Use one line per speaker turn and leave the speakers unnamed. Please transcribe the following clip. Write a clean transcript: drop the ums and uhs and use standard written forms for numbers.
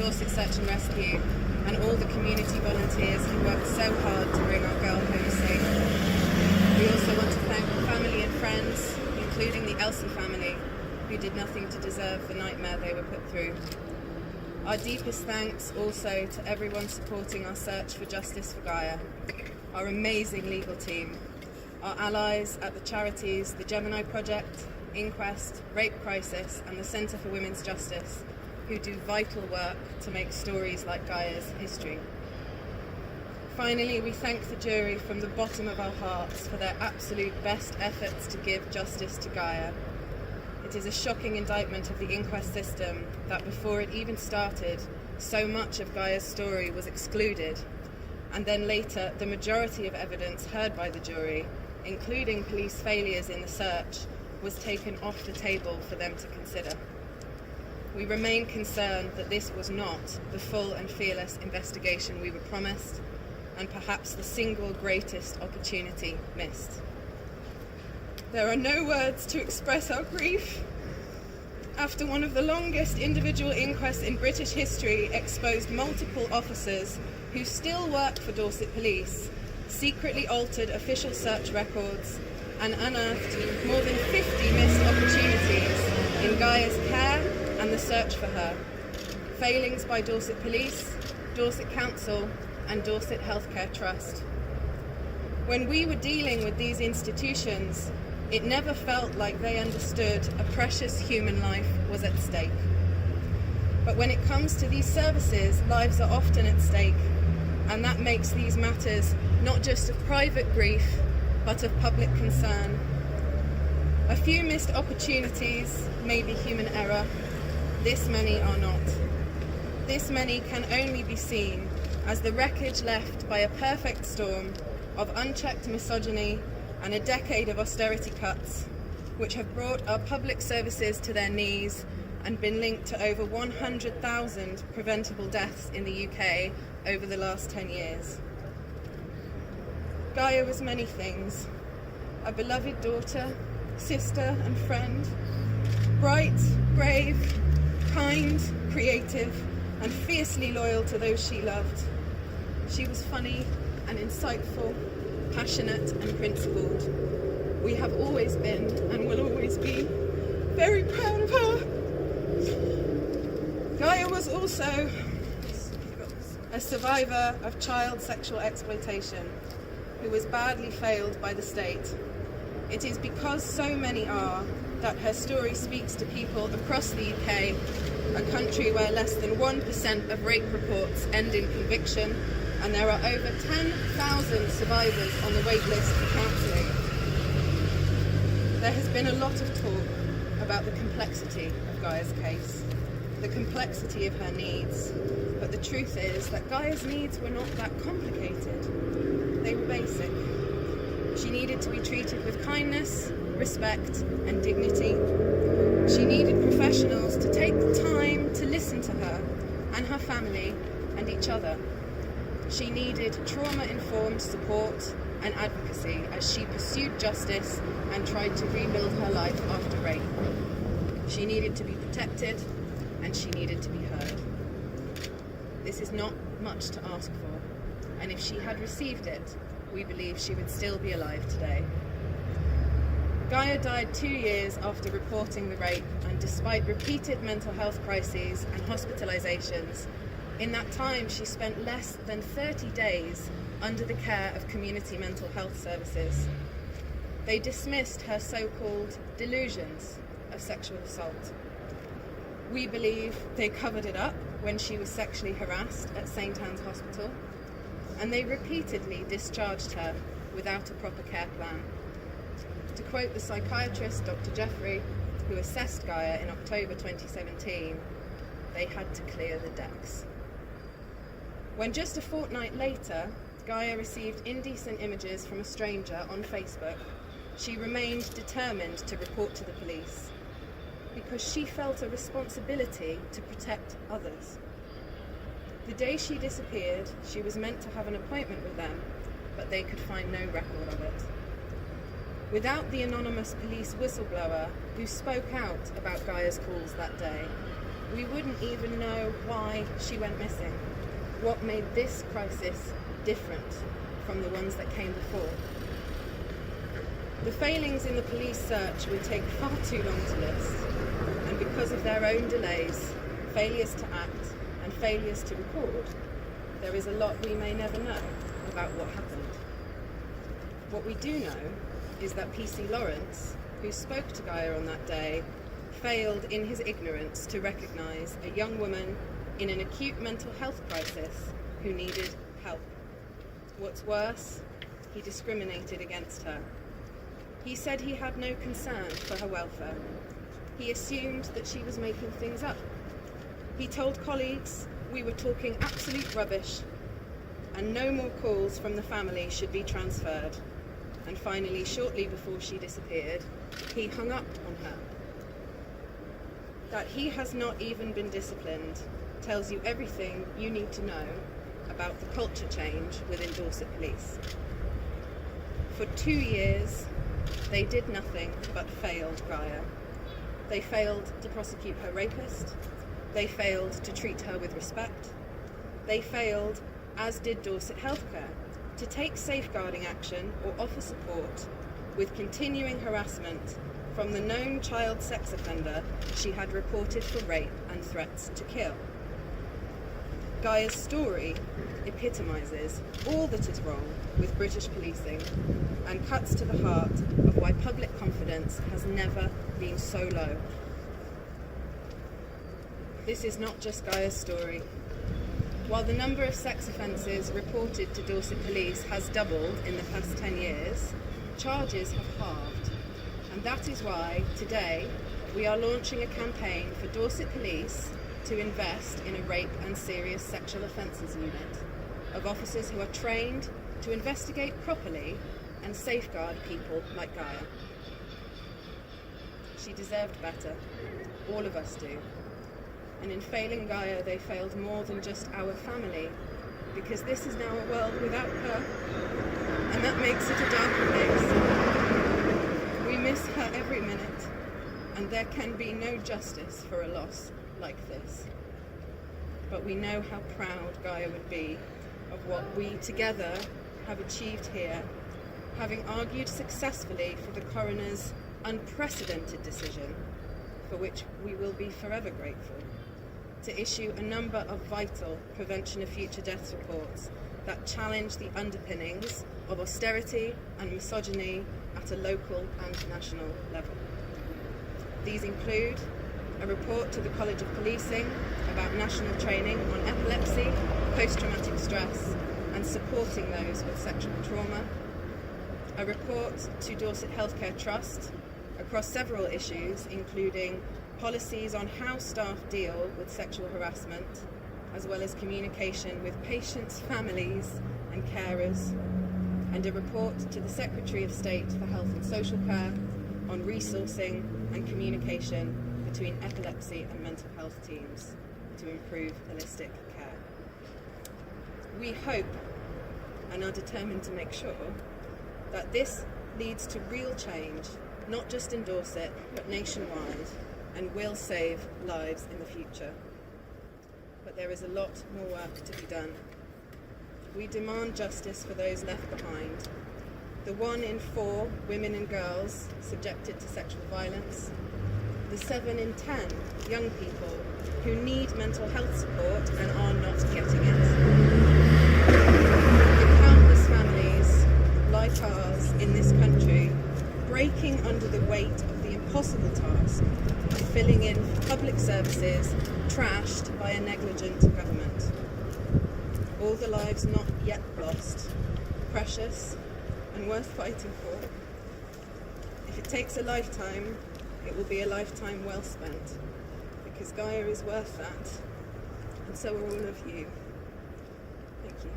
Dorset Search and Rescue, and all the community volunteers who worked so hard to bring our girl home safe. We also want to thank family and friends, including the Elsie family, who did nothing to deserve the nightmare they were put through. Our deepest thanks also to everyone supporting our search for justice for Gaia, our amazing legal team, our allies at the charities the Gemini Project, Inquest, Rape Crisis and the Centre for Women's Justice, who do vital work to make stories like Gaia's history. Finally, we thank the jury from the bottom of our hearts for their absolute best efforts to give justice to Gaia. It is a shocking indictment of the inquest system that before it even started, so much of Gaia's story was excluded, and then later the majority of evidence heard by the jury, including police failures in the search, was taken off the table for them to consider. We remain concerned that this was not the full and fearless investigation we were promised, and perhaps the single greatest opportunity missed. There are no words to express our grief. After one of the longest individual inquests in British history exposed multiple officers who still work for Dorset Police, secretly altered official search records, and unearthed more than 50 missed opportunities in Gaia's care and the search for her, failings by Dorset Police, Dorset Council and Dorset Healthcare Trust. When we were dealing with these institutions, it never felt like they understood a precious human life was at stake. But when it comes to these services, lives are often at stake, and that makes these matters not just of private grief, but of public concern. A few missed opportunities may be human error. This many are not. This many can only be seen as the wreckage left by a perfect storm of unchecked misogyny and a decade of austerity cuts, which have brought our public services to their knees and been linked to over 100,000 preventable deaths in the UK over the last 10 years. Gaia was many things: a beloved daughter, sister and friend, bright, brave, kind, creative, and fiercely loyal to those she loved. She was funny and insightful, passionate and principled. We have always been, and will always be, very proud of her. Gaia was also a survivor of child sexual exploitation, who was badly failed by the state. It is because so many are that her story speaks to people across the UK, a country where less than 1% of rape reports end in conviction, and there are over 10,000 survivors on the wait list for counselling. There has been a lot of talk about the complexity of Gaia's case, the complexity of her needs, but the truth is that Gaia's needs were not that complicated. They were basic. She needed to be treated with kindness, respect, and dignity. She needed professionals to take the time to listen to her and her family and each other. She needed trauma-informed support and advocacy as she pursued justice and tried to rebuild her life after rape. She needed to be protected, and she needed to be heard. This is not much to ask for, and if she had received it, we believe she would still be alive today. Gaia died 2 years after reporting the rape, and despite repeated mental health crises and hospitalizations, in that time she spent less than 30 days under the care of community mental health services. They dismissed her so-called delusions of sexual assault. We believe they covered it up when she was sexually harassed at St Anne's Hospital, and they repeatedly discharged her without a proper care plan. To quote the psychiatrist Dr. Jeffrey, who assessed Gaia in October 2017, they had to clear the decks. When just a fortnight later, Gaia received indecent images from a stranger on Facebook, she remained determined to report to the police because she felt a responsibility to protect others. The day she disappeared, she was meant to have an appointment with them, but they could find no record of it. Without the anonymous police whistleblower who spoke out about Gaia's calls that day, we wouldn't even know why she went missing. What made this crisis different from the ones that came before? The failings in the police search would take far too long to list, and because of their own delays, failures to act, and failures to record, there is a lot we may never know about what happened. What we do know is that PC Lawrence, who spoke to Gaia on that day, failed in his ignorance to recognise a young woman in an acute mental health crisis who needed help. What's worse, he discriminated against her. He said he had no concern for her welfare. He assumed that she was making things up. He told colleagues we were talking absolute rubbish and no more calls from the family should be transferred. And finally, shortly before she disappeared, he hung up on her. That he has not even been disciplined tells you everything you need to know about the culture change within Dorset Police. For 2 years, they did nothing but failed Gaia. They failed to prosecute her rapist. They failed to treat her with respect. They failed, as did Dorset Healthcare, to take safeguarding action or offer support with continuing harassment from the known child sex offender she had reported for rape and threats to kill. Gaia's story epitomises all that is wrong with British policing and cuts to the heart of why public confidence has never been so low. This is not just Gaia's story. While the number of sex offences reported to Dorset Police has doubled in the past 10 years, charges have halved. And that is why, today, we are launching a campaign for Dorset Police to invest in a rape and serious sexual offences unit of officers who are trained to investigate properly and safeguard people like Gaia. She deserved better. All of us do. And in failing Gaia, they failed more than just our family, because this is now a world without her, and that makes it a darker place. We miss her every minute, and there can be no justice for a loss like this. But we know how proud Gaia would be of what we together have achieved here, having argued successfully for the coroner's unprecedented decision, for which we will be forever grateful, to issue a number of vital prevention of future deaths reports that challenge the underpinnings of austerity and misogyny at a local and national level. These include a report to the College of Policing about national training on epilepsy, post-traumatic stress, and supporting those with sexual trauma, a report to Dorset Healthcare Trust across several issues, including policies on how staff deal with sexual harassment, as well as communication with patients, families, and carers, and a report to the Secretary of State for Health and Social Care on resourcing and communication between epilepsy and mental health teams to improve holistic care. We hope and are determined to make sure that this leads to real change, not just in Dorset, but nationwide, and will save lives in the future. But there is a lot more work to be done. We demand justice for those left behind. The 1 in 4 women and girls subjected to sexual violence, the 7 in 10 young people who need mental health support and are not getting it. The countless families like ours in this country breaking under the weight of the impossible task of filling in public services trashed by a negligent government. All the lives not yet lost, precious and worth fighting for. If it takes a lifetime, it will be a lifetime well spent, because Gaia is worth that, and so are all of you. Thank you.